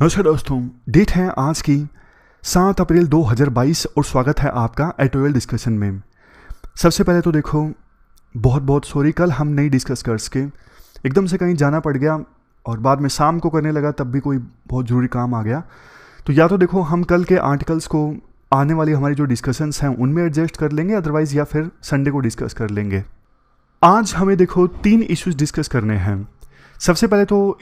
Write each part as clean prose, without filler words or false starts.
नमस्कार दोस्तों, डेट है आज की 7 अप्रैल 2022 और स्वागत है आपका एटोएल डिस्कशन में। सबसे पहले तो देखो, बहुत बहुत सॉरी, कल हम नहीं डिस्कस कर सके, एकदम से कहीं जाना पड़ गया और बाद में शाम को करने लगा, तब भी कोई बहुत ज़रूरी काम आ गया। तो या तो देखो हम कल के आर्टिकल्स को आने वाली हमारी जो डिस्कशंस हैं उनमें एडजस्ट कर लेंगे, अदरवाइज़ या फिर संडे को डिस्कस कर लेंगे। आज हमें देखो 3 इश्यूज़ डिस्कस करने हैं। सबसे पहले तो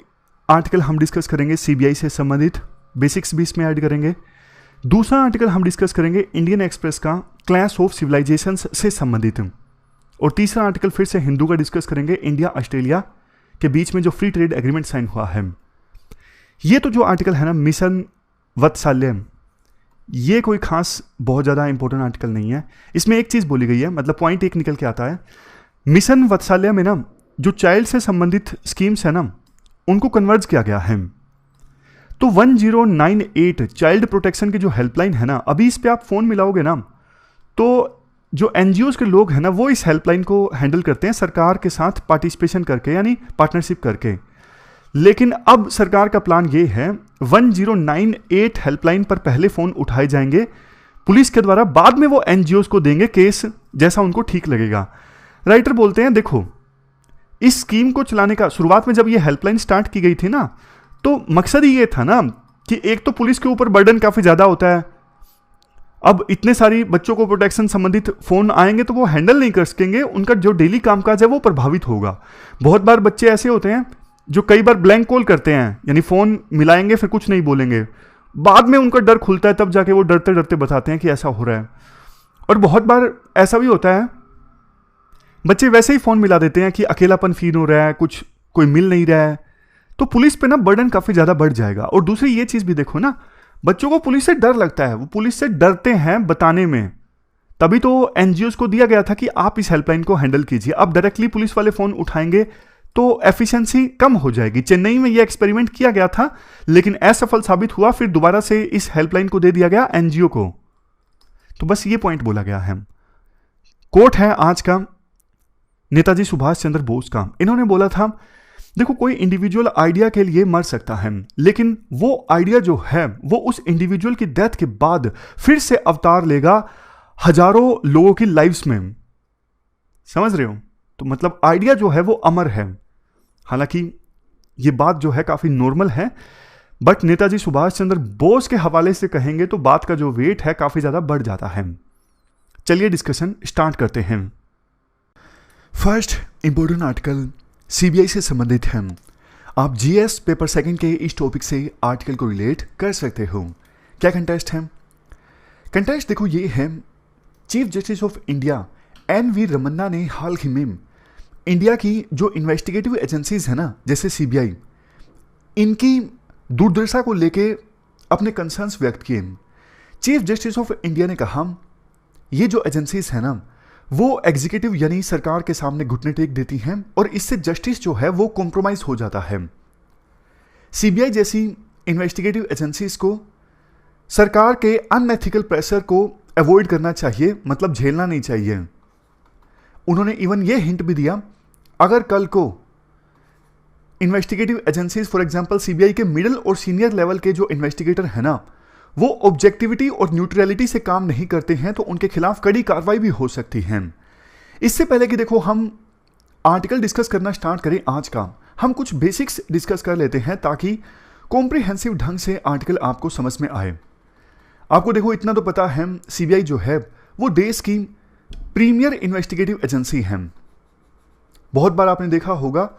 आर्टिकल हम डिस्कस करेंगे सीबीआई से संबंधित, बेसिक्स भी इसमें ऐड करेंगे। दूसरा आर्टिकल हम डिस्कस करेंगे इंडियन एक्सप्रेस का क्लैश ऑफ सिविलाइजेशंस से संबंधित। और तीसरा आर्टिकल फिर से हिंदू का डिस्कस करेंगे, इंडिया ऑस्ट्रेलिया के बीच में जो फ्री ट्रेड एग्रीमेंट साइन हुआ है। ये तो जो आर्टिकल है ना, मिशन वत्सल्य, ये कोई खास बहुत ज़्यादा इंपॉर्टेंट आर्टिकल नहीं है। इसमें एक चीज़ बोली गई है, मतलब पॉइंट एक निकल के आता है। मिशन वत्सल्य में ना जो चाइल्ड से संबंधित स्कीम्स है ना, उनको कन्वर्ज किया गया है। तो 1098 चाइल्ड प्रोटेक्शन की जो हेल्पलाइन है ना, अभी इस पे आप फ़ोन मिलाओगे ना, तो जो एनजीओज़ के लोग हैं ना, वो इस हेल्पलाइन को हैंडल करते हैं सरकार के साथ पार्टिसिपेशन करके, यानी पार्टनरशिप करके। लेकिन अब सरकार का प्लान ये है, 1098 हेल्पलाइन पर पहले फ़ोन उठाए जाएंगे पुलिस के द्वारा, बाद में वो एनजीओज़ को देंगे केस, जैसा उनको ठीक लगेगा। राइटर बोलते हैं, देखो इस स्कीम को चलाने का शुरुआत में जब ये हेल्पलाइन स्टार्ट की गई थी ना, तो मकसद ही ये था ना कि एक तो पुलिस के ऊपर बर्डन काफ़ी ज़्यादा होता है। अब इतने सारी बच्चों को प्रोटेक्शन संबंधित फ़ोन आएंगे तो वो हैंडल नहीं कर सकेंगे, उनका जो डेली कामकाज है वो प्रभावित होगा। बहुत बार बच्चे ऐसे होते हैं जो कई बार ब्लैंक कॉल करते हैं, यानी फ़ोन मिलाएंगे फिर कुछ नहीं बोलेंगे, बाद में उनका डर खुलता है, तब जाके वो डरते डरते बताते हैं कि ऐसा हो रहा है। और बहुत बार ऐसा भी होता है, बच्चे वैसे ही फ़ोन मिला देते हैं कि अकेलापन फील हो रहा है, कुछ कोई मिल नहीं रहा है, तो पुलिस पे ना बर्डन काफ़ी ज़्यादा बढ़ जाएगा। और दूसरी ये चीज़ भी देखो ना, बच्चों को पुलिस से डर लगता है, वो पुलिस से डरते हैं बताने में। तभी तो एनजीओज़ को दिया गया था कि आप इस हेल्पलाइन को हैंडल कीजिए। अब डायरेक्टली पुलिस वाले फ़ोन उठाएंगे तो एफिशिएंसी कम हो जाएगी। चेन्नई में ये एक्सपेरिमेंट किया गया था, लेकिन असफल साबित हुआ, फिर दोबारा से इस हेल्पलाइन को दे दिया गया एनजीओ को। तो बस ये पॉइंट बोला गया है। कोट है आज का नेताजी सुभाष चंद्र बोस का। इन्होंने बोला था, देखो कोई इंडिविजुअल आइडिया के लिए मर सकता है, लेकिन वो आइडिया जो है वो उस इंडिविजुअल की डेथ के बाद फिर से अवतार लेगा हजारों लोगों की लाइफ्स में। समझ रहे हो? तो मतलब आइडिया जो है वो अमर है। हालांकि ये बात जो है काफी नॉर्मल है, बट नेताजी सुभाष चंद्र बोस के हवाले से कहेंगे तो बात का जो वेट है काफी ज्यादा बढ़ जाता है। चलिए डिस्कशन स्टार्ट करते हैं। फर्स्ट इंपॉर्टेंट आर्टिकल सीबीआई से संबंधित है। आप जीएस पेपर सेकंड के इस टॉपिक से आर्टिकल को रिलेट कर सकते हो। क्या कंटेस्ट है? कंटेस्ट देखो ये है, chief justice of India N V. Ramana ने हाल ही में इंडिया की जो इन्वेस्टिगेटिव एजेंसीज है ना, जैसे सीबीआई, इनकी दुर्दशा को लेके अपने कंसर्न्स व्यक्त किए। चीफ जस्टिस ऑफ इंडिया ने कहा, ये जो एजेंसीज है ना, वो एग्जीक्यूटिव यानी सरकार के सामने घुटने टेक देती हैं और इससे जस्टिस जो है वो कॉम्प्रोमाइज हो जाता है। सीबीआई जैसी इन्वेस्टिगेटिव एजेंसीज को सरकार के अनएथिकल प्रेशर को अवॉइड करना चाहिए, मतलब झेलना नहीं चाहिए। उन्होंने इवन ये हिंट भी दिया, अगर कल को investigative agencies for example CBI के मिडिल और सीनियर लेवल के जो इन्वेस्टिगेटर है ना, वो ऑब्जेक्टिविटी और न्यूट्रलिटी से काम नहीं करते हैं, तो उनके खिलाफ कड़ी कार्रवाई भी हो सकती है। इससे पहले कि देखो हम आर्टिकल डिस्कस करना स्टार्ट करें आज का, हम कुछ बेसिक्स डिस्कस कर लेते हैं ताकि कॉम्प्रिहेंसिव ढंग से आर्टिकल आपको समझ में आए। आपको देखो इतना तो पता है, सीबीआई जो है वो देश की प्रीमियर इन्वेस्टिगेटिव एजेंसी है। बहुत बार आपने देखा होगा,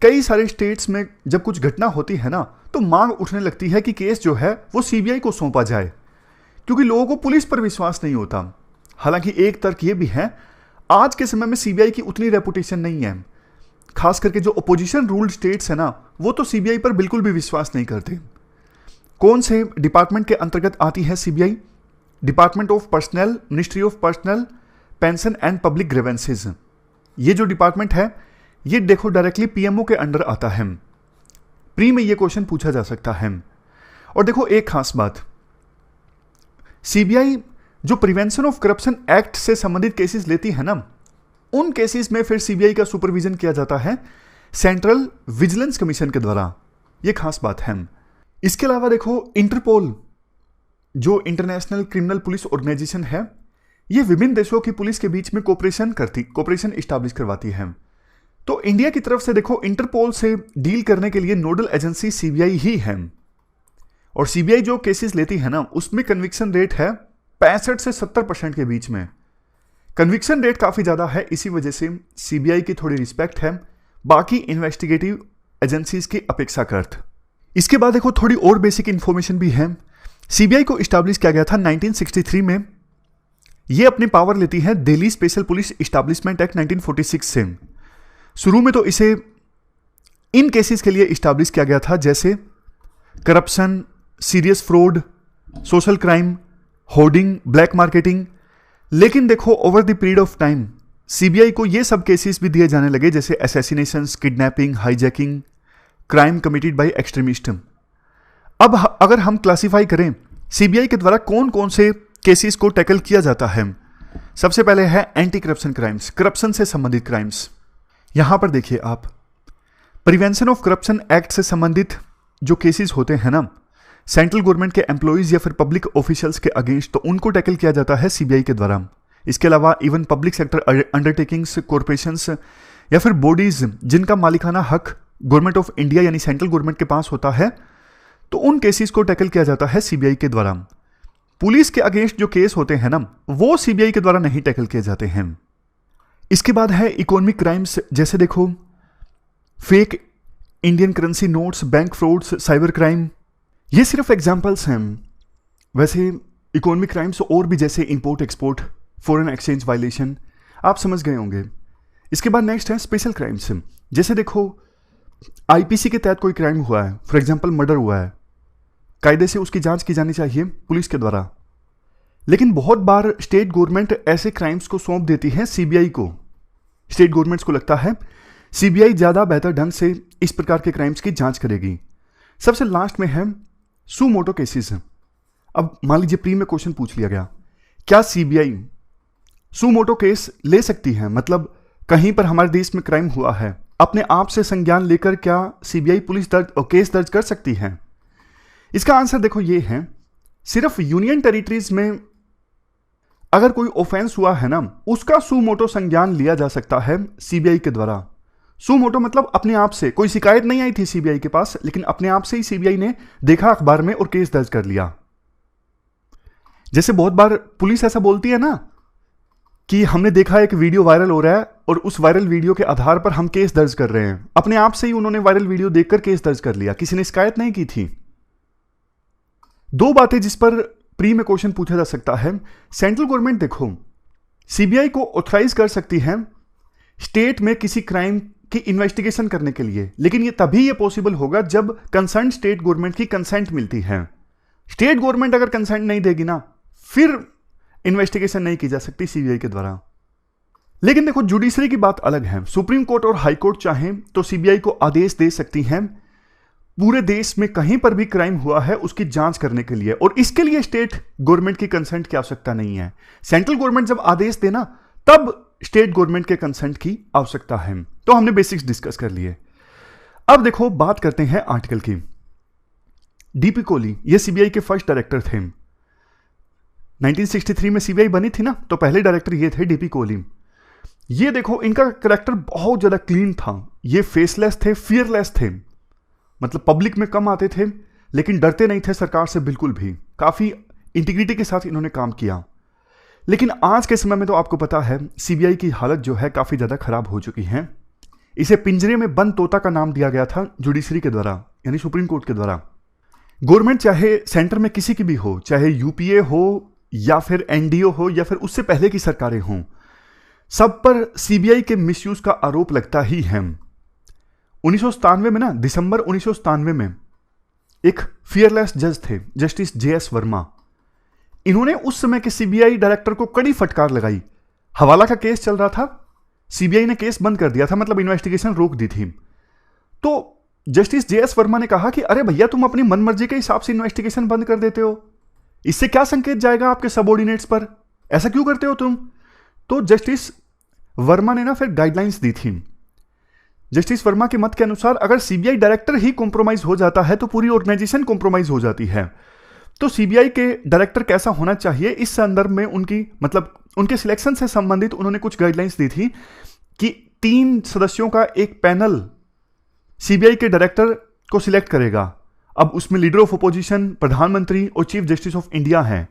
कई सारे स्टेट्स में जब कुछ घटना होती है ना, तो मांग उठने लगती है कि केस जो है वो सीबीआई को सौंपा जाए, क्योंकि लोगों को पुलिस पर विश्वास नहीं होता। हालांकि एक तर्क ये भी है, आज के समय में सीबीआई की उतनी रेपुटेशन नहीं है, खास करके जो अपोजिशन रूल्ड स्टेट्स है ना, वो तो सीबीआई पर बिल्कुल भी विश्वास नहीं करते। कौन से डिपार्टमेंट के अंतर्गत आती है CBI? Department of personal, ministry of personal, pension and public grievances. ये जो डिपार्टमेंट है ये देखो डायरेक्टली पीएमओ के अंडर आता है। प्री में ये क्वेश्चन पूछा जा सकता है। और देखो एक खास बात, सीबीआई जो प्रिवेंशन ऑफ करप्शन एक्ट से संबंधित केसेस लेती है ना, उन केसेस में फिर सीबीआई का सुपरविजन किया जाता है सेंट्रल विजिलेंस कमीशन के द्वारा। ये खास बात है। इसके अलावा देखो इंटरपोल जो इंटरनेशनल क्रिमिनल पुलिस ऑर्गेनाइजेशन है, ये विभिन्न देशों की पुलिस के बीच में कोऑपरेशन इस्टेब्लिश करवाती है। तो इंडिया की तरफ से देखो इंटरपोल से डील करने के लिए नोडल एजेंसी सीबीआई ही है, और सीबीआई जो केसेस लेती है ना, उसमें कन्विक्शन रेट है 65 से 70% के बीच में। कन्विक्शन रेट काफी ज्यादा है, इसी वजह से सीबीआई की थोड़ी रिस्पेक्ट है बाकी इन्वेस्टिगेटिव एजेंसीज की अपेक्षाकृत। इसके बाद देखो थोड़ी और बेसिक इंफॉर्मेशन भी है। सीबीआई को इस्टेब्लिश किया गया था 1963 में। यह अपनी पावर लेती है Delhi special police establishment act 1946 से। शुरू में तो इसे इन केसेस के लिए इस्टेब्लिश किया गया था जैसे corruption, serious fraud, social crime, hoarding, black marketing. लेकिन देखो over the period of time CBI को ये सब केसेस भी दिए जाने लगे जैसे assassinations, kidnapping, hijacking, crime committed by extremist. अब अगर हम क्लासिफाई करें सीबीआई के द्वारा कौन कौन से केसेस को टैकल किया जाता है, सबसे पहले है एंटी करप्शन क्राइम्स, करप्शन से संबंधित क्राइम्स। यहां पर देखिए आप, प्रिवेंशन ऑफ करप्शन एक्ट से संबंधित जो केसेस होते हैं ना, सेंट्रल गवर्नमेंट के एम्प्लॉइज या फिर पब्लिक ऑफिशियल्स के अगेंस्ट, तो उनको टैकल किया जाता है सीबीआई के द्वारा। इसके अलावा even public sector undertakings, corporations या फिर बॉडीज जिनका मालिकाना हक गवर्नमेंट ऑफ इंडिया यानी सेंट्रल गवर्नमेंट के पास होता है, तो उन केसेस को टैकल किया जाता है सीबीआई के द्वारा। पुलिस के अगेंस्ट जो केस होते हैं ना, वो सीबीआई के द्वारा नहीं टैकल किए जाते हैं। इसके बाद है इकोनॉमिक क्राइम्स, जैसे देखो fake Indian currency notes, bank frauds, cyber crime, ये सिर्फ एग्जांपल्स हैं। वैसे इकोनॉमिक क्राइम्स और भी जैसे import export, foreign exchange violation, आप समझ गए होंगे। इसके बाद नेक्स्ट है स्पेशल क्राइम्स, जैसे देखो आईपीसी के तहत कोई क्राइम हुआ है, फॉर एग्जांपल मर्डर हुआ है, कायदे से उसकी जांच की जानी चाहिए पुलिस के द्वारा। लेकिन बहुत बार स्टेट गवर्नमेंट ऐसे क्राइम्स को सौंप देती है सीबीआई को। स्टेट गवर्नमेंट्स को लगता है सीबीआई ज्यादा बेहतर ढंग से इस प्रकार के क्राइम्स की जांच करेगी। सबसे लास्ट में है सुमोटो केसेस। अब मान लीजिए प्री में क्वेश्चन पूछ लिया गया, क्या सीबीआई सुमोटो केस ले सकती है, मतलब कहीं पर हमारे देश में क्राइम हुआ है, अपने आप से संज्ञान लेकर क्या सीबीआई पुलिस केस दर्ज कर सकती है? इसका आंसर देखो ये है, सिर्फ यूनियन टेरिटरीज में अगर कोई ऑफेंस हुआ है ना, उसका सुमोटो संज्ञान लिया जा सकता है सीबीआई के द्वारा। सुमोटो मतलब अपने आप से, कोई शिकायत नहीं आई थी सीबीआई के पास, लेकिन अपने आप से ही सीबीआई ने देखा अखबार में और केस दर्ज कर लिया। जैसे बहुत बार पुलिस ऐसा बोलती है ना कि हमने देखा एक वीडियो वायरल हो रहा है और उस वायरल वीडियो के आधार पर हम केस दर्ज कर रहे हैं। अपने आप से ही उन्होंने वायरल वीडियो देखकर केस दर्ज कर लिया, किसी ने शिकायत नहीं की थी। दो बातें जिस पर प्री में क्वेश्चन पूछा जा सकता है। सेंट्रल गवर्नमेंट देखो सीबीआई को ऑथराइज कर सकती है स्टेट में किसी क्राइम की इन्वेस्टिगेशन करने के लिए, लेकिन ये तभी ये पॉसिबल होगा जब कंसर्न स्टेट गवर्नमेंट की कंसेंट मिलती है। स्टेट गवर्नमेंट अगर कंसेंट नहीं देगी ना, फिर इन्वेस्टिगेशन नहीं की जा सकती सीबीआई के द्वारा। लेकिन देखो जुडिशरी की बात अलग है। सुप्रीम कोर्ट और हाई कोर्ट चाहें तो सीबीआई को आदेश दे सकती हैं पूरे देश में कहीं पर भी क्राइम हुआ है उसकी जांच करने के लिए, और इसके लिए स्टेट गवर्नमेंट की कंसेंट की आवश्यकता नहीं है। सेंट्रल गवर्नमेंट जब आदेश देना तब स्टेट गवर्नमेंट के कंसेंट की आवश्यकता है। तो हमने बेसिक्स डिस्कस कर लिए। अब देखो बात करते हैं आर्टिकल की। डीपी कोहली ये सीबीआई के फर्स्ट डायरेक्टर थे। 1963 में सीबीआई बनी थी ना, तो पहले डायरेक्टर ये थे डीपी कोहली। ये देखो इनका कैरेक्टर बहुत ज्यादा क्लीन था। ये फेसलेस थे, फियरलेस थे, मतलब पब्लिक में कम आते थे लेकिन डरते नहीं थे सरकार से बिल्कुल भी। काफी इंटीग्रिटी के साथ इन्होंने काम किया। लेकिन आज के समय में तो आपको पता है सीबीआई की हालत जो है काफी ज्यादा खराब हो चुकी है। इसे पिंजरे में बंद तोता का नाम दिया गया था जुडिशरी के द्वारा, यानी सुप्रीम कोर्ट के द्वारा। गवर्नमेंट चाहे सेंटर में किसी की भी हो, चाहे यूपीए हो या फिर एनडीओ हो या फिर उससे पहले की सरकारें हों, सब पर सीबीआई के मिसयूज का आरोप लगता ही है। 1997 में ना, दिसंबर 1997 में एक फियरलेस जज थे जस्टिस जेएस वर्मा। इन्होंने उस समय के सीबीआई डायरेक्टर को कड़ी फटकार लगाई। हवाला का केस चल रहा था, सीबीआई ने केस बंद कर दिया था, मतलब इन्वेस्टिगेशन रोक दी थी। तो जस्टिस जेएस वर्मा ने कहा कि अरे भैया तुम अपनी मनमर्जी के हिसाब से इन्वेस्टिगेशन बंद कर देते हो, इससे क्या संकेत जाएगा आपके सबऑर्डिनेट्स पर, ऐसा क्यों करते हो तुम? तो जस्टिस वर्मा ने ना फिर गाइडलाइंस दी थी। जस्टिस वर्मा के मत के अनुसार अगर सीबीआई डायरेक्टर ही कॉम्प्रोमाइज हो जाता है तो पूरी ऑर्गेनाइजेशन कॉम्प्रोमाइज हो जाती है। तो सीबीआई के डायरेक्टर कैसा होना चाहिए, इस संदर्भ में उनके सिलेक्शन से संबंधित उन्होंने कुछ गाइडलाइंस दी थी कि 3 सदस्यों का एक पैनल सीबीआई के डायरेक्टर को सिलेक्ट करेगा। अब उसमें लीडर ऑफ अपोजिशन, प्रधानमंत्री और चीफ जस्टिस ऑफ इंडिया हैं।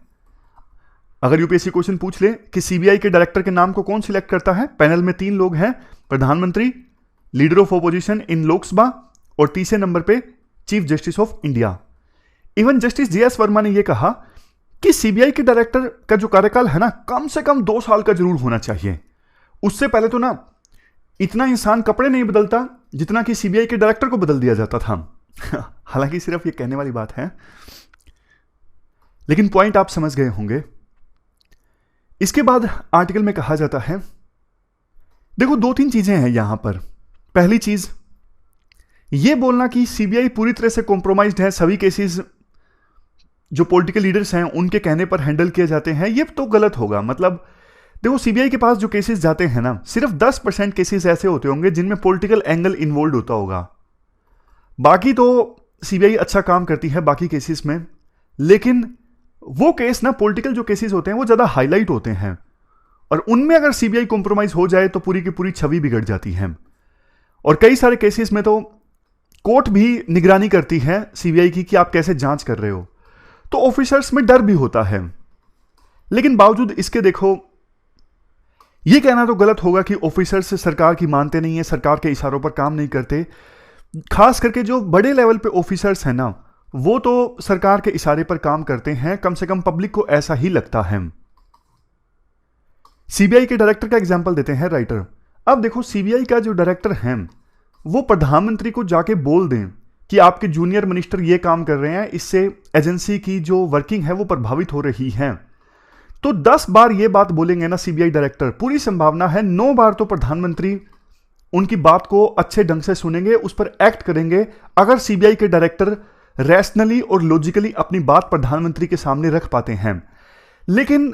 अगर यूपीएससी क्वेश्चन पूछ ले कि सीबीआई के डायरेक्टर के नाम को कौन सिलेक्ट करता है, पैनल में 3 लोग हैं, प्रधानमंत्री, leader of opposition in Lok Sabha और तीसरे नंबर पे chief justice of India. Even justice JS Verma ने यह कहा कि सीबीआई के डायरेक्टर का जो कार्यकाल है ना, कम से कम 2 साल का जरूर होना चाहिए। उससे पहले तो ना इतना इंसान कपड़े नहीं बदलता जितना कि सीबीआई के डायरेक्टर को बदल दिया जाता था। हालांकि सिर्फ ये कहने वाली बात है, लेकिन पॉइंट आप समझ गए होंगे। इसके बाद आर्टिकल में कहा जाता है, देखो 2-3 चीजें हैं यहां पर। पहली चीज यह बोलना कि सीबीआई पूरी तरह से कॉम्प्रोमाइज्ड है, सभी केसेस जो पॉलिटिकल लीडर्स हैं उनके कहने पर हैंडल किए जाते हैं, यह तो गलत होगा। मतलब देखो सीबीआई के पास जो केसेस जाते हैं ना, सिर्फ 10% केसेस ऐसे होते होंगे जिनमें पॉलिटिकल एंगल इन्वॉल्व होता होगा। बाकी तो सीबीआई अच्छा काम करती है बाकी केसेस में, लेकिन वो केस ना पॉलिटिकल जो केसेस होते हैं वो ज्यादा हाईलाइट होते हैं, और उनमें अगर सीबीआई कॉम्प्रोमाइज हो जाए तो पूरी की पूरी छवि बिगड़ जाती है। और कई सारे केसेस में तो कोर्ट भी निगरानी करती है सीबीआई की कि आप कैसे जांच कर रहे हो, तो ऑफिसर्स में डर भी होता है। लेकिन बावजूद इसके देखो, यह कहना तो गलत होगा कि ऑफिसर्स सरकार की मानते नहीं है, सरकार के इशारों पर काम नहीं करते। खास करके जो बड़े लेवल पे ऑफिसर्स हैं ना, वो तो सरकार के इशारे पर काम करते हैं, कम से कम पब्लिक को ऐसा ही लगता है। सीबीआई के डायरेक्टर का एग्जांपल देते हैं राइटर। अब देखो सीबीआई का जो डायरेक्टर है वो प्रधानमंत्री को जाके बोल दें कि आपके जूनियर मिनिस्टर ये काम कर रहे हैं, इससे एजेंसी की जो वर्किंग है वो प्रभावित हो रही है, तो 10 बार ये बात बोलेंगे ना सीबीआई डायरेक्टर, पूरी संभावना है 9 बार तो प्रधानमंत्री उनकी बात को अच्छे ढंग से सुनेंगे, उस पर एक्ट करेंगे। अगर सीबीआई के डायरेक्टर रैशनली और लॉजिकली अपनी बात प्रधानमंत्री के सामने रख पाते हैं। लेकिन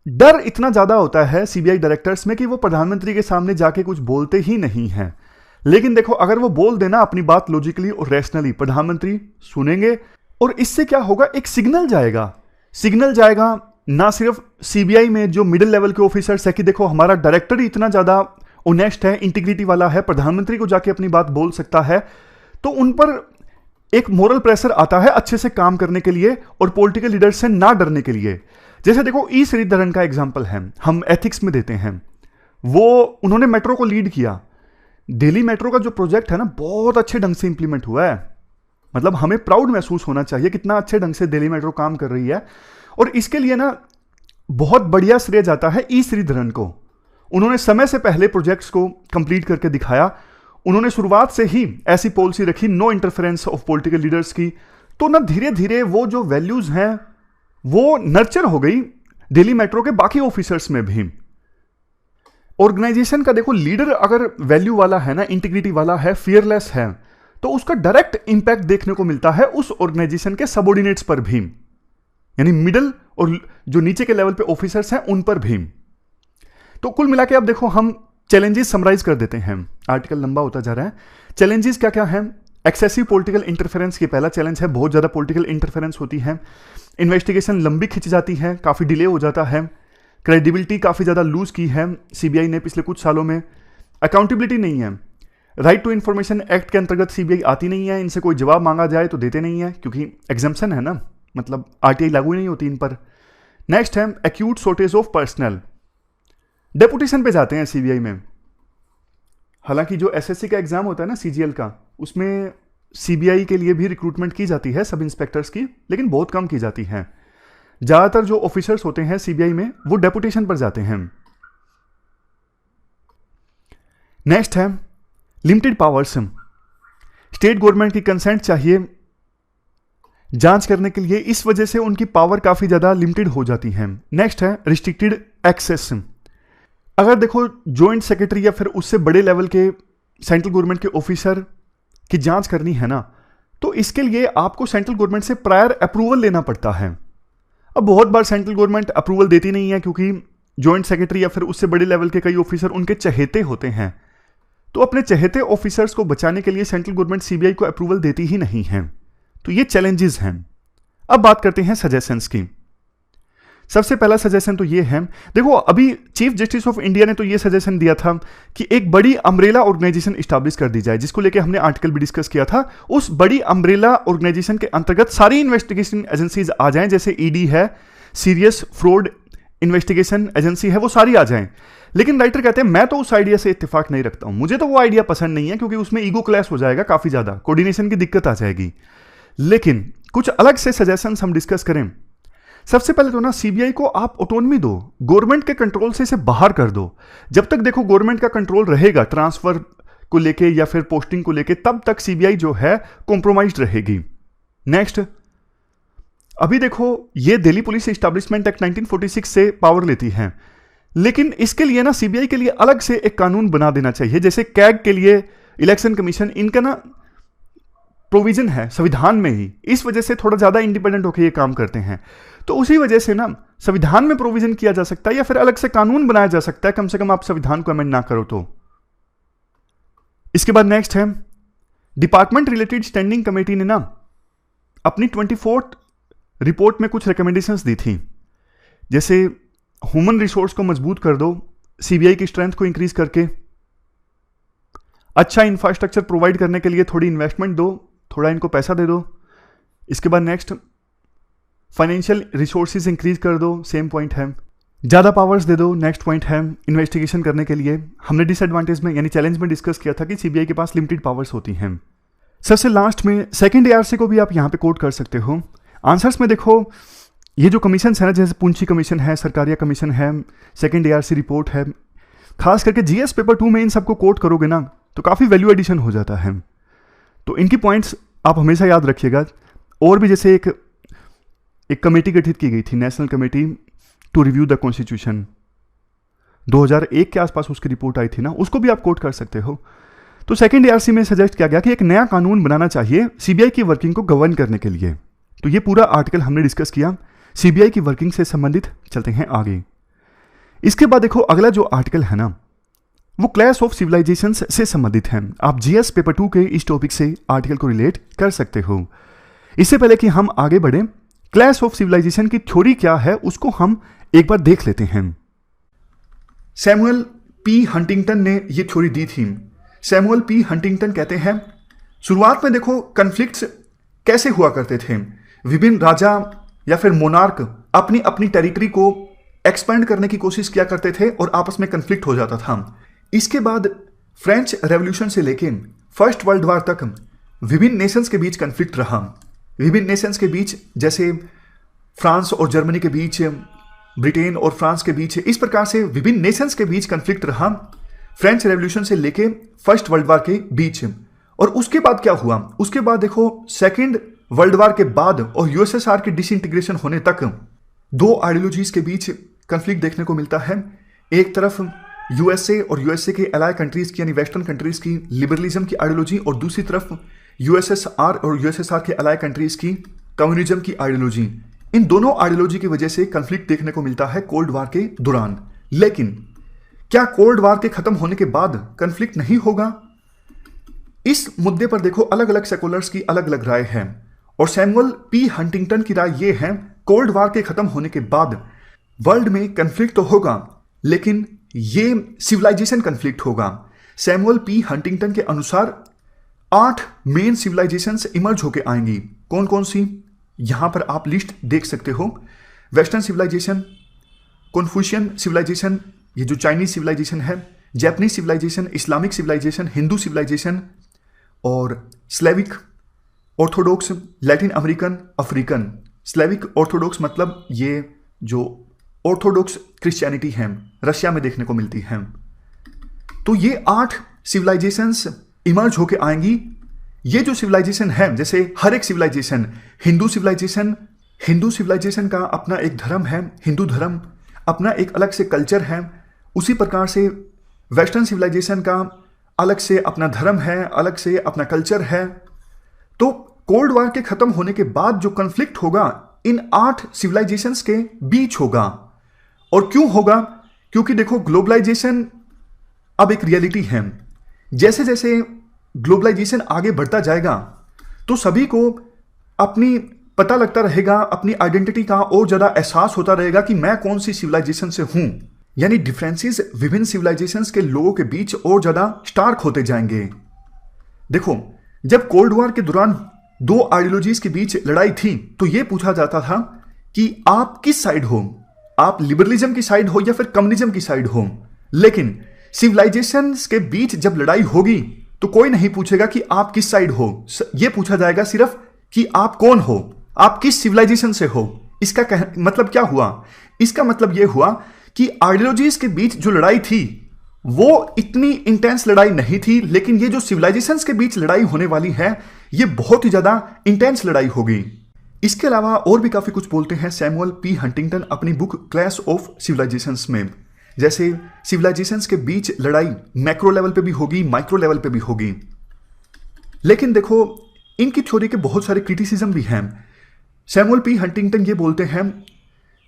डर इतना ज्यादा होता है सीबीआई डायरेक्टर्स में कि वो प्रधानमंत्री के सामने जाके कुछ बोलते ही नहीं हैं। लेकिन देखो अगर वो बोल देना अपनी बात लॉजिकली और रैशनली, प्रधानमंत्री सुनेंगे, और इससे क्या होगा, एक सिग्नल जाएगा ना सिर्फ सीबीआई में जो मिडिल लेवल के ऑफिसर्स है कि देखो हमारा डायरेक्टर ही इतना ज्यादा ऑनेस्ट है, इंटीग्रिटी वाला है, प्रधानमंत्री को जाके अपनी बात बोल सकता है, तो उन पर एक मोरल प्रेशर आता है अच्छे से काम करने के लिए और पॉलिटिकल लीडर से ना डरने के लिए। जैसे देखो ई श्रीधरन का एग्जांपल है, हम एथिक्स में देते हैं, वो उन्होंने मेट्रो को लीड किया। दिल्ली मेट्रो का जो प्रोजेक्ट है ना, बहुत अच्छे ढंग से इंप्लीमेंट हुआ है। मतलब हमें प्राउड महसूस होना चाहिए कितना अच्छे ढंग से दिल्ली मेट्रो काम कर रही है, और इसके लिए ना बहुत बढ़िया श्रेय जाता है ई श्रीधरन को। उन्होंने समय से पहले प्रोजेक्ट्स को कंप्लीट करके दिखाया। उन्होंने शुरुआत से ही ऐसी पॉलिसी रखी, no interference of political leaders की, तो ना धीरे धीरे वो जो वैल्यूज हैं वो नर्चर हो गई दिल्ली मेट्रो के बाकी ऑफिसर्स में भी। ऑर्गेनाइजेशन का देखो लीडर अगर वैल्यू वाला है ना, इंटीग्रिटी वाला है, फियरलेस है, तो उसका डायरेक्ट इंपैक्ट देखने को मिलता है उस ऑर्गेनाइजेशन के सबऑर्डिनेट्स पर भी, यानी मिडिल और जो नीचे के लेवल पे ऑफिसर्स हैं उन पर भी। तो कुल मिला के अब देखो हम चैलेंजेस समराइज कर देते हैं, आर्टिकल लंबा होता जा रहा है। चैलेंजेस क्या क्या हैं? एक्सेसिव पॉलिटिकल इंटरफेरेंस की पहला चैलेंज है, बहुत ज्यादा पॉलिटिकल इंटरफेरेंस होती है, इन्वेस्टिगेशन लंबी खिंच जाती है, काफी डिले हो जाता है, क्रेडिबिलिटी काफी ज्यादा लूज की है सीबीआई ने पिछले कुछ सालों में, अकाउंटेबिलिटी नहीं है, राइट टू इंफॉर्मेशन एक्ट के अंतर्गत सीबीआई आती नहीं है, इनसे कोई जवाब मांगा जाए तो देते नहीं है क्योंकि एग्जम्पशन है ना, मतलब आरटीआई लागू ही नहीं होती इन पर। नेक्स्ट है acute shortage of personal, deputation पे जाते हैं सीबीआई में। हालांकि जो एसएससी का एग्जाम होता है ना सीजीएल का, उसमें सीबीआई के लिए भी रिक्रूटमेंट की जाती है सब इंस्पेक्टर्स की, लेकिन बहुत कम की जाती है। ज्यादातर जो ऑफिसर्स होते हैं सीबीआई में वो डेपुटेशन पर जाते हैं। नेक्स्ट है लिमिटेड पावर्स, स्टेट गवर्नमेंट की कंसेंट चाहिए जांच करने के लिए, इस वजह से उनकी पावर काफी ज्यादा लिमिटेड हो जाती है। नेक्स्ट है रिस्ट्रिक्टेड एक्सेस, अगर देखो जॉइंट सेक्रेटरी या फिर उससे बड़े लेवल के सेंट्रल गवर्नमेंट के ऑफिसर की जांच करनी है ना, तो इसके लिए आपको सेंट्रल गवर्नमेंट से प्रायर अप्रूवल लेना पड़ता है। अब बहुत बार सेंट्रल गवर्नमेंट अप्रूवल देती नहीं है क्योंकि जॉइंट सेक्रेटरी या फिर उससे बड़े लेवल के कई ऑफिसर उनके चहेते होते हैं, तो अपने चहेते ऑफिसर्स को बचाने के लिए सेंट्रल गवर्नमेंट सीबीआई को अप्रूवल देती ही नहीं है। तो ये चैलेंजेस हैं। अब बात करते हैं सजेशंस की। सबसे पहला सजेशन तो ये है, देखो अभी चीफ जस्टिस ऑफ इंडिया ने तो ये सजेशन दिया था कि एक बड़ी अम्ब्रेला ऑर्गेनाइजेशन स्टैब्लिश कर दी जाए, जिसको लेके हमने आर्टिकल भी डिस्कस किया था। उस बड़ी अम्ब्रेला ऑर्गेनाइजेशन के अंतर्गत सारी इन्वेस्टिगेशन एजेंसीज आ जाएं, जैसे ईडी है, सीरियस फ्रॉड इन्वेस्टिगेशन एजेंसी है, वो सारी आ जाएं। लेकिन राइटर कहते हैं मैं तो उस आइडिया से इत्तेफाक नहीं रखता हूं, मुझे तो वो आइडिया पसंद नहीं है, क्योंकि उसमें ईगो क्लैश हो जाएगा, काफी ज्यादा कोऑर्डिनेशन की दिक्कत आ जाएगी। लेकिन कुछ अलग से सजेशंस हम डिस्कस करें। सबसे पहले तो ना सीबीआई को आप ऑटोनॉमी दो, गवर्नमेंट के कंट्रोल से इसे बाहर कर दो। जब तक देखो गवर्नमेंट का कंट्रोल रहेगा ट्रांसफर को लेके या फिर पोस्टिंग को लेके, तब तक सीबीआई जो है कॉम्प्रोमाइज्ड रहेगी। नेक्स्ट, अभी देखो ये दिल्ली पुलिस एस्टैब्लिशमेंट एक्ट 1946 से पावर लेती है, लेकिन इसके लिए ना सीबीआई के लिए अलग से एक कानून बना देना चाहिए, जैसे कैग के लिए इलेक्शन कमीशन, इनका ना प्रोविजन है संविधान में ही, इस वजह से थोड़ा ज्यादा इंडिपेंडेंट होकर ये काम करते हैं। तो उसी वजह से ना संविधान में प्रोविजन किया जा सकता है या फिर अलग से कानून बनाया जा सकता है, कम से कम आप संविधान को अमेंड ना करो तो। इसके बाद नेक्स्ट है, डिपार्टमेंट रिलेटेड स्टैंडिंग कमेटी ने ना अपनी 24th रिपोर्ट में कुछ रिकमेंडेशंस दी थी, जैसे ह्यूमन रिसोर्स को मजबूत कर दो, सीबीआई की स्ट्रेंथ को इंक्रीज करके, अच्छा इंफ्रास्ट्रक्चर प्रोवाइड करने के लिए थोड़ी इन्वेस्टमेंट दो, थोड़ा इनको पैसा दे दो। इसके बाद नेक्स्ट, फाइनेंशियल रिसोर्सेज इंक्रीज कर दो, सेम पॉइंट है। ज़्यादा पावर्स दे दो, नेक्स्ट पॉइंट है। इन्वेस्टिगेशन करने के लिए हमने डिसएडवांटेज में यानी चैलेंज में डिस्कस किया था कि सीबीआई के पास लिमिटेड पावर्स होती हैं। सबसे लास्ट में सेकंड एआरसी को भी आप यहाँ पे कोट कर सकते हो। आंसर्स में देखो ये जो कमीशन है ना, जैसे पूंछी कमीशन है, सरकारिया कमीशन है, सेकंड एआरसी रिपोर्ट है, खास करके जीएस पेपर 2 में इन सबको कोट करोगे ना तो काफ़ी वैल्यू एडिशन हो जाता है। तो इनकी पॉइंट्स आप हमेशा याद रखिएगा। और भी जैसे एक कमेटी गठित की गई थी, national committee to review the constitution, 2001 के आसपास उसकी रिपोर्ट आई थी ना, उसको भी आप कोट कर सकते हो। तो सेकंड एआरसी में सजेस्ट किया गया कि एक नया कानून बनाना चाहिए सीबीआई की वर्किंग को गवर्न करने के लिए। तो ये पूरा आर्टिकल हमने डिस्कस किया सीबीआई की वर्किंग से संबंधित। चलते हैं आगे। इसके बाद देखो अगला जो आर्टिकल है ना, वो क्लैश ऑफ सिविलाइजेशंस से संबंधित है। आप जीएस पेपर 2 के इस टॉपिक से आर्टिकल को रिलेट कर सकते हो। इससे पहले कि हम आगे बढ़े, क्लैश ऑफ सिविलाइजेशन की थ्योरी क्या है उसको हम एक बार देख लेते हैं। सैमुअल पी हंटिंगटन ने ये थ्योरी दी थी। सैमुअल पी हंटिंगटन कहते हैं, शुरुआत में देखो कन्फ्लिक्ट्स कैसे हुआ करते थे। विभिन्न राजा या फिर मोनार्क अपनी अपनी टेरिटरी को एक्सपेंड करने की कोशिश किया करते थे और आपस में कन्फ्लिक्ट हो जाता था। इसके बाद फ्रेंच रेवोल्यूशन से लेके फर्स्ट वर्ल्ड वॉर तक विभिन्न नेशंस के बीच कन्फ्लिक्ट रहा। विभिन्न नेशंस के बीच, जैसे फ्रांस और जर्मनी के बीच, ब्रिटेन और फ्रांस के बीच, इस प्रकार से विभिन्न नेशंस के बीच कन्फ्लिक्ट रहा फ्रेंच रेवोल्यूशन से लेके फर्स्ट वर्ल्ड वॉर के बीच। और उसके बाद क्या हुआ, उसके बाद देखो सेकेंड वर्ल्ड वॉर के बाद और यूएसएसआर के डिसइंटीग्रेशन होने तक दो आइडियोलॉजीज के बीच कन्फ्लिक्ट देखने को मिलता है। एक तरफ यूएसए और यूएसए के अलाय कंट्रीज की यानी वेस्टर्न कंट्रीज की लिबरलिज्म की आइडियोलॉजी, और दूसरी तरफ यूएसएसआर और यूएसएसआर के अलाय कंट्रीज की कम्युनिज्म की आइडियोलॉजी। इन दोनों आइडियोलॉजी की वजह से कन्फ्लिक्ट देखने को मिलता है कोल्ड वॉर के दौरान। लेकिन क्या कोल्ड वॉर के खत्म होने के बाद कन्फ्लिक्ट नहीं होगा? इस मुद्दे पर देखो अलग अलग सेकुलर्स की अलग अलग राय है, और सैमुअल पी हंटिंगटन की राय यह है कोल्ड वॉर के खत्म होने के बाद वर्ल्ड में कन्फ्लिक्ट तो होगा, लेकिन ये सिविलाइजेशन कन्फ्लिक्ट होगा। सैमुअल पी हंटिंगटन के अनुसार 8 मेन सिविलाइजेशंस इमर्ज होके आएंगी। कौन कौन सी, यहां पर आप लिस्ट देख सकते हो। वेस्टर्न सिविलाइजेशन, कन्फ्यूशियन सिविलाइजेशन, ये जो चाइनीज सिविलाइजेशन है, Japanese civilization, Islamic civilization, Hindu civilization, और Slavic, Orthodox, Latin American, African. Slavic Orthodox मतलब ये जो ऑर्थोडॉक्स क्रिश्चियनिटी है रशिया में देखने को मिलती है। तो ये 8 सिविलाइजेशंस इमर्ज होके आएंगी। ये जो सिविलाइजेशन है, जैसे हर एक सिविलाइजेशन, हिंदू सिविलाइजेशन का अपना एक धर्म है, हिंदू धर्म, अपना एक अलग से कल्चर है। उसी प्रकार से वेस्टर्न सिविलाइजेशन का अलग से अपना धर्म है, अलग से अपना कल्चर है। तो कोल्ड वॉर के खत्म होने के बाद जो कन्फ्लिक्ट होगा इन 8 सिविलाइजेशंस के बीच होगा। और क्यों होगा? क्योंकि देखो ग्लोबलाइजेशन अब एक रियलिटी है। जैसे जैसे ग्लोबलाइजेशन आगे बढ़ता जाएगा तो सभी को अपनी पता लगता रहेगा, अपनी आइडेंटिटी का और ज़्यादा एहसास होता रहेगा कि मैं कौन सी सिविलाइजेशन से हूं। यानी डिफरेंसेस विभिन्न सिविलाइजेशंस के लोगों के बीच और ज़्यादा स्टार्क होते जाएंगे। देखो, जब कोल्ड वॉर के दौरान दो आइडियोलॉजीज के बीच लड़ाई थी तो यह पूछा जाता था कि आप किस साइड हो, आप लिबरलिज्म की साइड हो या फिर कम्युनिज्म की साइड हो। लेकिन सिविलाइजेशंस के बीच जब लड़ाई होगी तो कोई नहीं पूछेगा कि आप किस साइड हो, यह पूछा जाएगा सिर्फ कि आप कौन हो, आप किस सिविलाइजेशन से हो। इसका मतलब क्या हुआ? इसका मतलब यह हुआ कि आइडियोलॉजीज के बीच जो लड़ाई थी वो इतनी इंटेंस लड़ाई नहीं थी, लेकिन ये जो सिविलाइजेशंस के बीच लड़ाई होने वाली है ये बहुत ही ज्यादा इंटेंस लड़ाई होगी। इसके अलावा और भी काफी कुछ बोलते हैं सैमुअल पी हंटिंगटन अपनी बुक क्लैश ऑफ सिविलाइजेशंस में। जैसे सिविलाइजेशंस के बीच लड़ाई मैक्रो लेवल पे भी होगी, माइक्रो लेवल पे भी होगी। लेकिन देखो, इनकी थ्योरी के बहुत सारे क्रिटिसिज्म भी हैं। सैमुअल पी हंटिंगटन ये बोलते हैं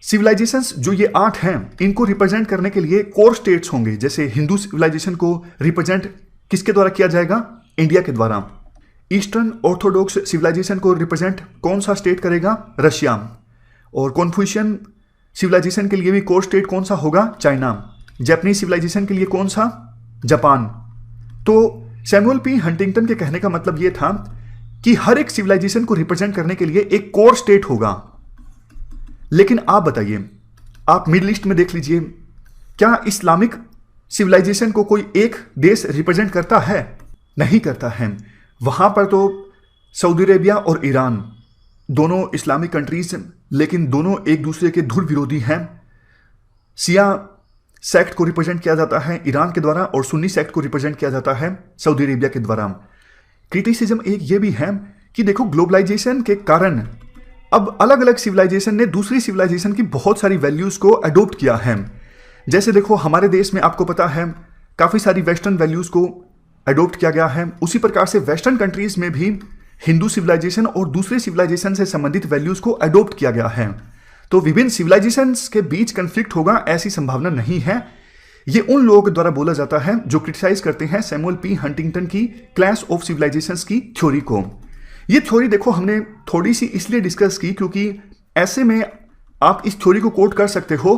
सिविलाइजेशंस जो ये 8 हैं इनको रिप्रेजेंट करने के लिए कोर स्टेट्स होंगे। जैसे हिंदू सिविलाइजेशन को रिप्रेजेंट किसके द्वारा किया जाएगा? इंडिया के द्वारा। ईस्टर्न ऑर्थोडॉक्स सिविलाइजेशन को रिप्रेजेंट कौन सा स्टेट करेगा? रशिया। और कॉन्फ्यूशियन सिविलाइजेशन के लिए भी कोर स्टेट कौन सा होगा? चाइना। जापानीज सिविलाइजेशन के लिए कौन सा? जापान। तो सैमुअल पी हंटिंगटन के कहने का मतलब यह था कि हर एक सिविलाइजेशन को रिप्रेजेंट करने के लिए एक कोर स्टेट होगा। लेकिन आप बताइए, आप मिडिल ईस्ट में देख लीजिए, क्या इस्लामिक सिविलाइजेशन को कोई एक देश रिप्रेजेंट करता है? नहीं करता है। वहां पर तो सऊदी अरेबिया और ईरान दोनों इस्लामिक कंट्रीज, लेकिन दोनों एक दूसरे के धुर विरोधी हैं। शिया सेक्ट को रिप्रेजेंट किया जाता है ईरान के द्वारा और सुन्नी सेक्ट को रिप्रेजेंट किया जाता है सऊदी अरेबिया के द्वारा। क्रिटिसिज्म एक ये भी है कि देखो, ग्लोबलाइजेशन के कारण अब अलग अलग सिविलाइजेशन ने दूसरी सिविलाइजेशन की बहुत सारी वैल्यूज को अडोप्ट किया है। जैसे देखो, हमारे देश में आपको पता है काफी सारी वेस्टर्न वैल्यूज को अडोप्ट किया गया है। उसी प्रकार से वेस्टर्न कंट्रीज में भी हिंदू सिविलाइजेशन और दूसरे सिविलाइजेशन से संबंधित वैल्यूज को अडोप्ट किया गया है। तो विभिन्न सिविलाइजेशंस के बीच कंफ्लिक्ट होगा ऐसी संभावना नहीं है। ये उन लोगों के द्वारा बोला जाता है जो क्रिटिसाइज करते हैं सैमुअल पी हंटिंगटन की क्लैश ऑफ सिविलाइजेशंस की थ्योरी को। ये थ्योरी देखो हमने थोड़ी सी इसलिए डिस्कस की क्योंकि ऐसे में आप इस थ्योरी को कोट कर सकते हो।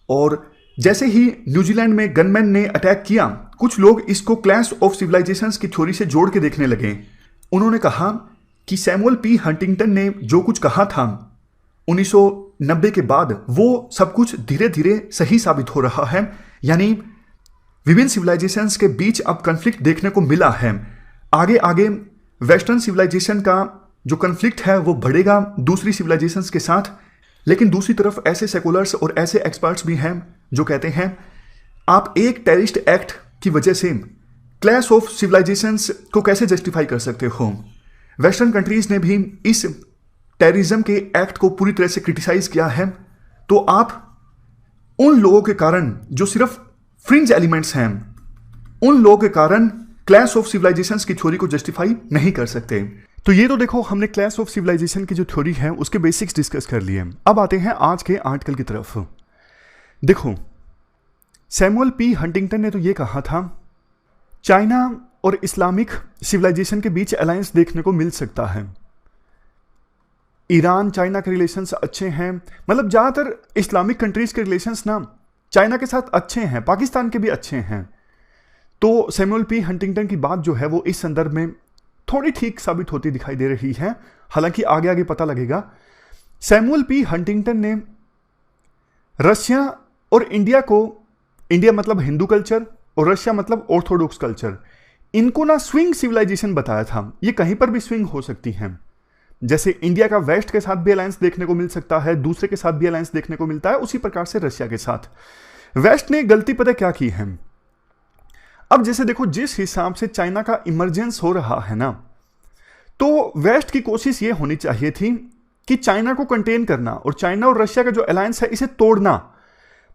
और जैसे ही न्यूजीलैंड में गनमैन ने अटैक किया, कुछ लोग इसको क्लैश ऑफ सिविलाइजेशंस की थ्योरी से जोड़ के देखने लगे। उन्होंने कहा कि सैमुअल पी हंटिंगटन ने जो कुछ कहा था 1990 के बाद वो सब कुछ धीरे धीरे सही साबित हो रहा है। यानी विभिन्न सिविलाइजेशंस के बीच अब कन्फ्लिक्ट देखने को मिला है। आगे आगे वेस्टर्न सिविलाइजेशन का जो कन्फ्लिक्ट है वो बढ़ेगा दूसरी सिविलाइजेशंस के साथ। लेकिन दूसरी तरफ ऐसे सेकुलर्स और ऐसे एक्सपर्ट्स भी हैं जो कहते हैं आप एक टेररिस्ट एक्ट की वजह से क्लैश ऑफ सिविलाइजेशंस को कैसे जस्टिफाई कर सकते हो। वेस्टर्न कंट्रीज ने भी इस टेररिज्म के एक्ट को पूरी तरह से क्रिटिसाइज किया है। तो आप उन लोगों के कारण जो सिर्फ फ्रिंज एलिमेंट्स हैं, उन लोगों के कारण क्लैश ऑफ सिविलाइजेशंस की थ्योरी को जस्टिफाई नहीं कर सकते। तो ये तो देखो, हमने क्लैश ऑफ सिविलाइजेशन की जो थ्योरी है उसके बेसिक्स डिस्कस कर लिए। अब आते हैं आज के आर्टिकल की तरफ। देखो, सैमुअल पी हंटिंगटन ने तो ये कहा था चाइना और इस्लामिक सिविलाइजेशन के बीच अलायंस देखने को मिल सकता है। ईरान चाइना के रिलेशंस अच्छे हैं, मतलब ज़्यादातर इस्लामिक कंट्रीज के रिलेशंस ना चाइना के साथ अच्छे हैं, पाकिस्तान के भी अच्छे हैं। तो सैमुअल पी हंटिंगटन की बात जो है वो इस संदर्भ में थोड़ी ठीक साबित होती दिखाई दे रही है, हालांकि आगे आगे पता लगेगा। सैमुअल पी हंटिंगटन ने रशिया और इंडिया को, इंडिया मतलब हिंदू कल्चर और रशिया मतलब ऑर्थोडॉक्स कल्चर, इनको ना स्विंग सिविलाइजेशन बताया था। ये कहीं पर भी स्विंग हो सकती हैं। जैसे इंडिया का वेस्ट के साथ भी अलायंस देखने को मिल सकता है, दूसरे के साथ भी अलायंस देखने को मिलता है, उसी प्रकार से रशिया के साथ। वेस्ट ने गलती पता क्या की है? अब जैसे देखो, जिस हिसाब से चाइना का इमरजेंस हो रहा है ना, तो वेस्ट की कोशिश ये होनी चाहिए थी कि चाइना को कंटेन करना और चाइना और रशिया का जो अलायंस है इसे तोड़ना।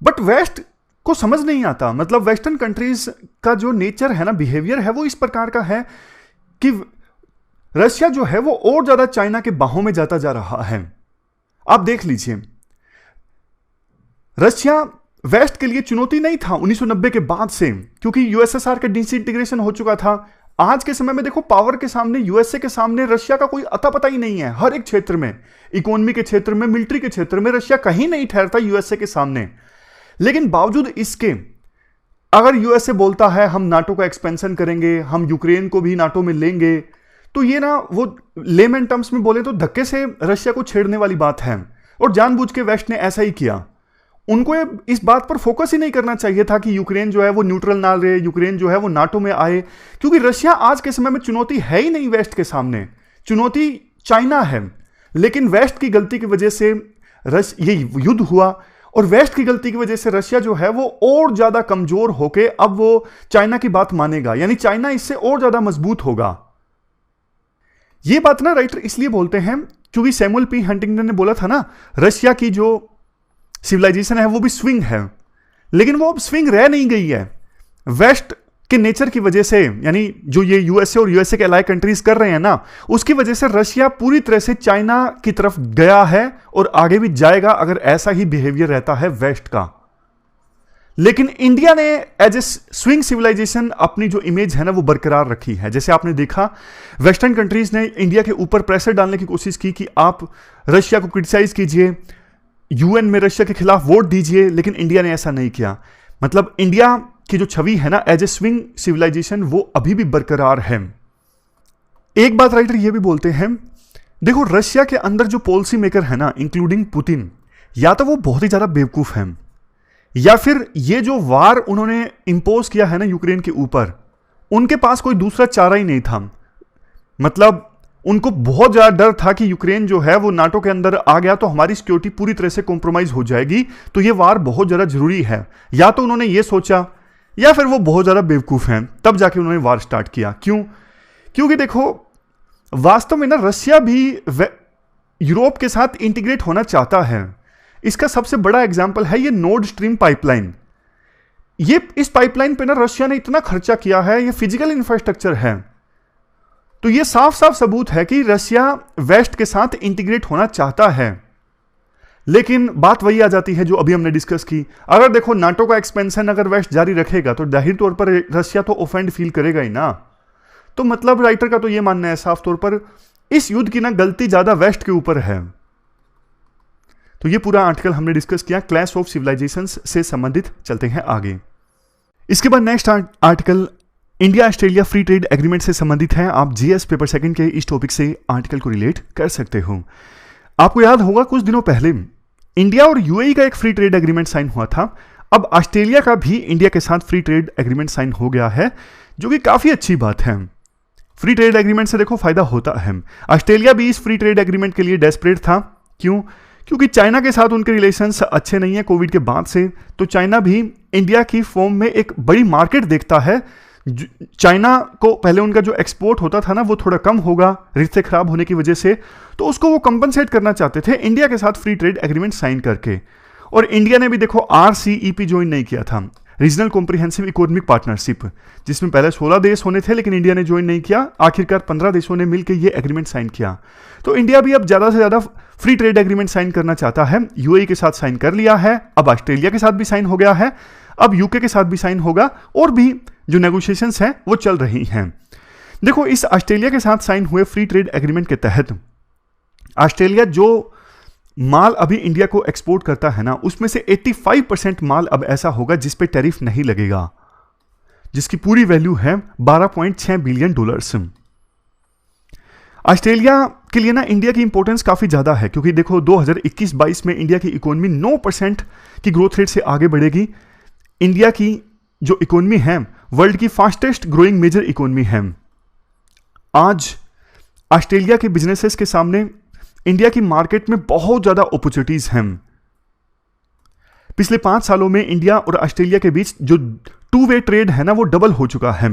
बट वेस्ट को समझ नहीं आता, मतलब वेस्टर्न कंट्रीज का जो नेचर है ना, बिहेवियर है, वो इस प्रकार का है कि रशिया जो है वो और ज्यादा चाइना के बाहों में जाता जा रहा है। आप देख लीजिए, रशिया वेस्ट के लिए चुनौती नहीं था 1990 के बाद से, क्योंकि यूएसएसआर का डिसइंटीग्रेशन हो चुका था। आज के समय में देखो, पावर के सामने, यूएसए के सामने रशिया का कोई अता पता ही नहीं है। हर एक क्षेत्र में, इकोनॉमी के क्षेत्र में, मिलिट्री के क्षेत्र में रशिया कहीं नहीं ठहरता यूएसए के सामने। लेकिन बावजूद इसके, अगर यूएसए बोलता है हम नाटो का एक्सपेंशन करेंगे, हम यूक्रेन को भी नाटो में लेंगे, तो ये ना, वो लेमन टर्म्स में बोले तो धक्के से रशिया को छेड़ने वाली बात है। और जानबूझ के वेस्ट ने ऐसा ही किया। उनको इस बात पर फोकस ही नहीं करना चाहिए था कि यूक्रेन जो है वो न्यूट्रल ना रहे, यूक्रेन जो है वो नाटो में आए, क्योंकि रशिया आज के समय में चुनौती है ही नहीं वेस्ट के सामने। चुनौती चाइना है। लेकिन वेस्ट की गलती की वजह से ये युद्ध हुआ, और वेस्ट की गलती की वजह से रशिया जो है वो और ज्यादा कमजोर होके अब वो चाइना की बात मानेगा, यानी चाइना इससे और ज्यादा मजबूत होगा। ये बात ना राइटर इसलिए बोलते हैं क्योंकि सैमुअल पी हंटिंगटन ने बोला था ना, रशिया की जो सिविलाइजेशन है वो भी स्विंग है, लेकिन वो अब स्विंग रह नहीं गई है। वेस्ट के नेचर की वजह से, यानी जो ये यूएसए और यूएसए के अलाइ कंट्रीज कर रहे हैं ना, उसकी वजह से रशिया पूरी तरह से चाइना की तरफ गया है और आगे भी जाएगा अगर ऐसा ही बिहेवियर रहता है वेस्ट का। लेकिन इंडिया ने एज ए स्विंग सिविलाइजेशन अपनी जो इमेज है ना वो बरकरार रखी है। जैसे आपने देखा, वेस्टर्न कंट्रीज ने इंडिया के ऊपर प्रेशर डालने की कोशिश की कि आप रशिया को क्रिटिसाइज कीजिए, यूएन में रशिया के खिलाफ वोट दीजिए, लेकिन इंडिया ने ऐसा नहीं किया। मतलब इंडिया की जो छवि है ना एज ए स्विंग सिविलाइजेशन, वो अभी भी बरकरार है। एक बात राइटर ये भी बोलते हैं, देखो रशिया के अंदर जो पॉलिसी मेकर है ना, इंक्लूडिंग पुतिन, या तो वो बहुत ही ज्यादा बेवकूफ हैं, या फिर ये जो वार उन्होंने इंपोज किया है ना यूक्रेन के ऊपर, उनके पास कोई दूसरा चारा ही नहीं था। मतलब उनको बहुत ज्यादा डर था कि यूक्रेन जो है वो नाटो के अंदर आ गया तो हमारी सिक्योरिटी पूरी तरह से कॉम्प्रोमाइज हो जाएगी, तो ये वार बहुत ज्यादा जरूरी है। या तो उन्होंने ये सोचा, या फिर वो बहुत ज्यादा बेवकूफ हैं, तब जाके उन्होंने वार स्टार्ट किया। क्यों? क्योंकि देखो, वास्तव में ना रशिया भी यूरोप के साथ इंटीग्रेट होना चाहता है। इसका सबसे बड़ा एग्जाम्पल है ये नॉर्ड स्ट्रीम पाइपलाइन। ये इस पाइपलाइन पे ना रशिया ने इतना खर्चा किया है, ये फिजिकल इंफ्रास्ट्रक्चर है, तो ये साफ साफ सबूत है कि रशिया वेस्ट के साथ इंटीग्रेट होना चाहता है। लेकिन बात वही आ जाती है जो अभी हमने डिस्कस की। अगर देखो नाटो का एक्सपेंशन अगर वेस्ट जारी रखेगा तो जाहिर तौर पर रशिया तो ऑफेंड फील करेगा ही ना। तो मतलब राइटर का तो ये मानना है साफ तौर पर, इस युद्ध की ना गलती ज्यादा वेस्ट के ऊपर है। तो ये पूरा आर्टिकल हमने डिस्कस किया क्लैश ऑफ सिविलाइजेशंस से संबंधित। चलते हैं आगे। इसके बाद next article India Australia free trade agreement से संबंधित है। आप जीएस पेपर सेकंड के इस टॉपिक से आर्टिकल को रिलेट कर सकते हो। आपको याद होगा कुछ दिनों पहले इंडिया और यूएई का एक फ्री ट्रेड एग्रीमेंट साइन हुआ था। अब ऑस्ट्रेलिया का भी इंडिया के साथ फ्री ट्रेड एग्रीमेंट साइन हो गया है, जो कि काफी अच्छी बात है। फ्री ट्रेड एग्रीमेंट से देखो फायदा होता है। ऑस्ट्रेलिया भी इस फ्री ट्रेड एग्रीमेंट के लिए डेस्परेट था। क्यों? क्योंकि चाइना के साथ उनके रिलेशंस अच्छे नहीं है कोविड के बाद से। तो चाइना भी इंडिया की फॉर्म में एक बड़ी मार्केट देखता है। चाइना को पहले उनका जो एक्सपोर्ट होता था ना वो थोड़ा कम होगा रिश्ते खराब होने की वजह से, तो उसको वो कंपनसेट करना चाहते थे इंडिया के साथ फ्री ट्रेड एग्रीमेंट साइन करके। और इंडिया ने भी देखो आरसीईपी ज्वाइन नहीं किया था, रीजनल कॉम्प्रिहेंसिव इकोनॉमिक पार्टनरशिप, जिसमें पहले 16 देश होने थे लेकिन इंडिया ने ज्वाइन नहीं किया। आखिरकार 15 देशों ने मिलकर ये एग्रीमेंट साइन किया। तो इंडिया भी अब ज्यादा से ज्यादा फ्री ट्रेड एग्रीमेंट साइन करना चाहता है। यूएई के साथ साइन कर लिया है, अब ऑस्ट्रेलिया के साथ भी साइन हो गया है, अब यूके के साथ भी साइन होगा, और भी जो नेगोशिएशंस हैं वो चल रही हैं। देखो इस ऑस्ट्रेलिया के साथ साइन हुए फ्री ट्रेड एग्रीमेंट के तहत ऑस्ट्रेलिया जो माल अभी इंडिया को एक्सपोर्ट करता है ना, उसमें से 85% माल अब ऐसा होगा जिस पे टैरिफ नहीं लगेगा, जिसकी पूरी वैल्यू है $12.6 बिलियन। ऑस्ट्रेलिया के लिए ना इंडिया की इंपॉर्टेंस काफी ज्यादा है, क्योंकि देखो 2021-22 में इंडिया की इकोनॉमी 9% की ग्रोथ रेट से आगे बढ़ेगी। इंडिया की जो इकोनॉमी है वर्ल्ड की फास्टेस्ट ग्रोइंग मेजर इकोनॉमी है। आज ऑस्ट्रेलिया के बिजनेसेस के सामने इंडिया की मार्केट में बहुत ज्यादा अपॉर्चुनिटीज हैं। पिछले 5 सालों में इंडिया और ऑस्ट्रेलिया के बीच जो 2-वे ट्रेड है ना वो डबल हो चुका है।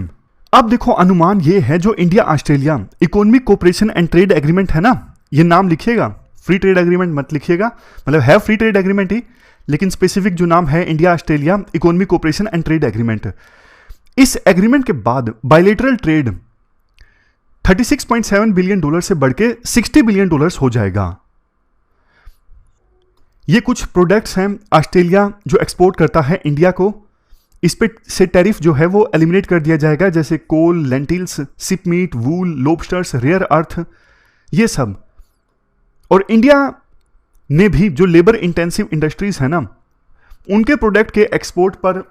अब देखो अनुमान ये है, जो India Australia economic cooperation and trade agreement है ना, ये नाम लिखिएगा, फ्री ट्रेड एग्रीमेंट मत लिखिएगा, मतलब है फ्री ट्रेड एग्रीमेंट ही, लेकिन स्पेसिफिक जो नाम है India Australia economic cooperation and trade agreement. इस एग्रीमेंट के बाद बायलैटरल ट्रेड $36.7 बिलियन से बढ़ के $60 बिलियन हो जाएगा। ये कुछ प्रोडक्ट्स हैं ऑस्ट्रेलिया जो एक्सपोर्ट करता है इंडिया को, इस पे से टैरिफ जो है वो एलिमिनेट कर दिया जाएगा, जैसे कोल, लेंटिल्स, सिप मीट, वूल, लोबस्टर्स, रेयर अर्थ, ये सब। और इंडिया ने भी जो लेबर इंटेंसिव इंडस्ट्रीज है ना, उनके प्रोडक्ट के एक्सपोर्ट पर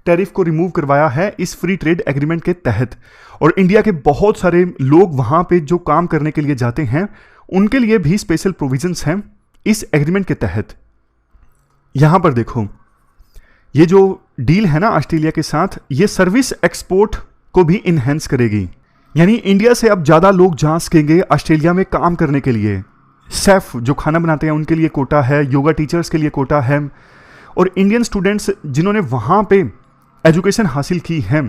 टैरिफ को रिमूव करवाया है इस फ्री ट्रेड एग्रीमेंट के तहत। और इंडिया के बहुत सारे लोग वहां पे जो काम करने के लिए जाते हैं, उनके लिए भी स्पेशल प्रोविजंस हैं इस एग्रीमेंट के तहत। यहां पर देखो, ये जो डील है ना ऑस्ट्रेलिया के साथ, ये सर्विस एक्सपोर्ट को भी इनहेंस करेगी। यानी इंडिया से अब ज़्यादा लोग जा सकेंगे ऑस्ट्रेलिया में काम करने के लिए। शेफ जो खाना बनाते हैं उनके लिए कोटा है, योगा टीचर्स के लिए कोटा है, और इंडियन स्टूडेंट्स जिन्होंने वहाँ पे एजुकेशन हासिल की है,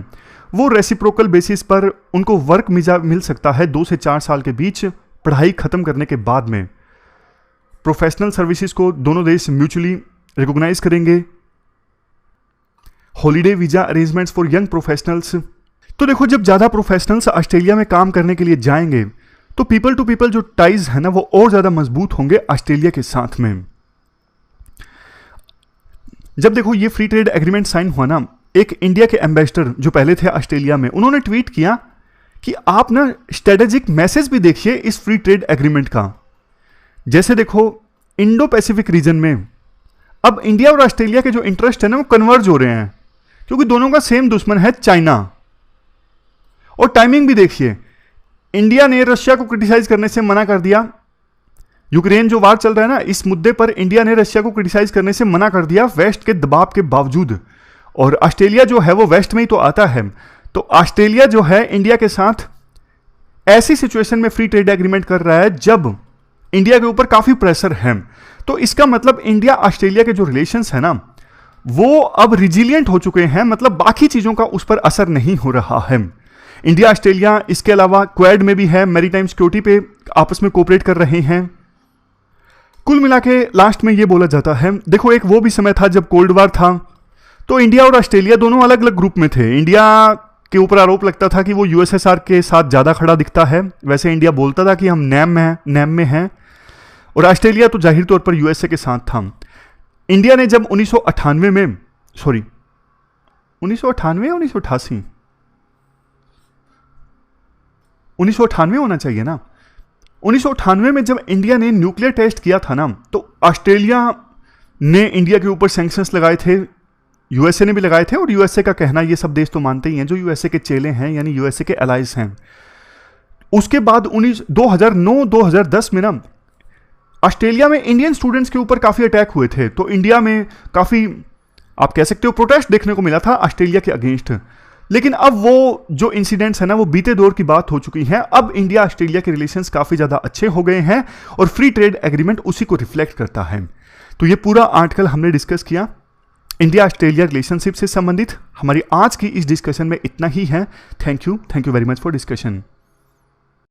वो रेसिप्रोकल बेसिस पर उनको वर्क मिल सकता है 2 से 4 साल के बीच पढ़ाई ख़त्म करने के बाद में। प्रोफेशनल सर्विसेज को दोनों देश म्यूचुअली रिकॉग्नाइज करेंगे। Holiday visa arrangements for young professionals. तो देखो, जब ज़्यादा प्रोफेशनल्स ऑस्ट्रेलिया में काम करने के लिए जाएंगे तो पीपल टू पीपल जो टाइज है ना, वो और ज़्यादा मजबूत होंगे ऑस्ट्रेलिया के साथ में। जब देखो ये फ्री ट्रेड एग्रीमेंट साइन हुआ ना, एक इंडिया के एम्बेसडर जो पहले थे ऑस्ट्रेलिया में, उन्होंने ट्वीट किया कि आप ना स्ट्रेटेजिक मैसेज भी देखिए इस फ्री ट्रेड एग्रीमेंट का। जैसे देखो, इंडो पैसिफिक रीजन में अब इंडिया और ऑस्ट्रेलिया के जो इंटरेस्ट है ना, वो कन्वर्ज हो रहे हैं, क्योंकि दोनों का सेम दुश्मन है चाइना। और टाइमिंग भी देखिए, इंडिया ने रशिया को क्रिटिसाइज करने से मना कर दिया। यूक्रेन जो वार चल रहा है ना, इस मुद्दे पर इंडिया ने रशिया को क्रिटिसाइज करने से मना कर दिया वेस्ट के दबाव के बावजूद। और ऑस्ट्रेलिया जो है वो वेस्ट में ही तो आता है, तो ऑस्ट्रेलिया जो है इंडिया के साथ ऐसी सिचुएशन में फ्री ट्रेड एग्रीमेंट कर रहा है जब इंडिया के ऊपर काफी प्रेशर है। तो इसका मतलब इंडिया ऑस्ट्रेलिया के जो रिलेशंस है ना, वो अब रिजिलियंट हो चुके हैं, मतलब बाकी चीजों का उस पर असर नहीं हो रहा है। इंडिया ऑस्ट्रेलिया इसके अलावा क्वाड में भी है, मैरीटाइम सिक्योरिटी पे आपस में कोऑपरेट कर रहे हैं। कुल मिला के लास्ट में ये बोला जाता है, देखो एक वो भी समय था जब कोल्ड वॉर था, तो इंडिया और ऑस्ट्रेलिया दोनों अलग अलग ग्रुप में थे। इंडिया के ऊपर आरोप लगता था कि वो यूएसएसआर के साथ ज़्यादा खड़ा दिखता है, वैसे इंडिया बोलता था कि हम नैम में हैं, और ऑस्ट्रेलिया तो जाहिर तौर पर यूएसए के साथ था। इंडिया ने जब 1998 में, 1998 होना चाहिए ना, 1998 में जब इंडिया ने न्यूक्लियर टेस्ट किया था ना, तो ऑस्ट्रेलिया ने इंडिया के ऊपर सैंक्शंस लगाए थे, यूएसए ने भी लगाए थे। और यूएसए का कहना, ये सब देश तो मानते ही हैं जो यूएसए के चेले हैं, यानी यूएसए के एलाइज हैं। उसके बाद 2009-2010 में ना ऑस्ट्रेलिया में इंडियन स्टूडेंट्स के ऊपर काफ़ी अटैक हुए थे, तो इंडिया में काफ़ी, आप कह सकते हो, प्रोटेस्ट देखने को मिला था ऑस्ट्रेलिया के अगेंस्ट। लेकिन अब वो जो इंसिडेंट्स है ना, वो बीते दौर की बात हो चुकी हैं। अब इंडिया ऑस्ट्रेलिया के रिलेशंस काफ़ी ज़्यादा अच्छे हो गए हैं, और फ्री ट्रेड एग्रीमेंट उसी को रिफ्लेक्ट करता है। तो ये पूरा आर्टिकल हमने डिस्कस किया इंडिया ऑस्ट्रेलिया रिलेशनशिप से संबंधित। हमारी आज की इस डिस्कशन में इतना ही है। Thank you very much for discussion.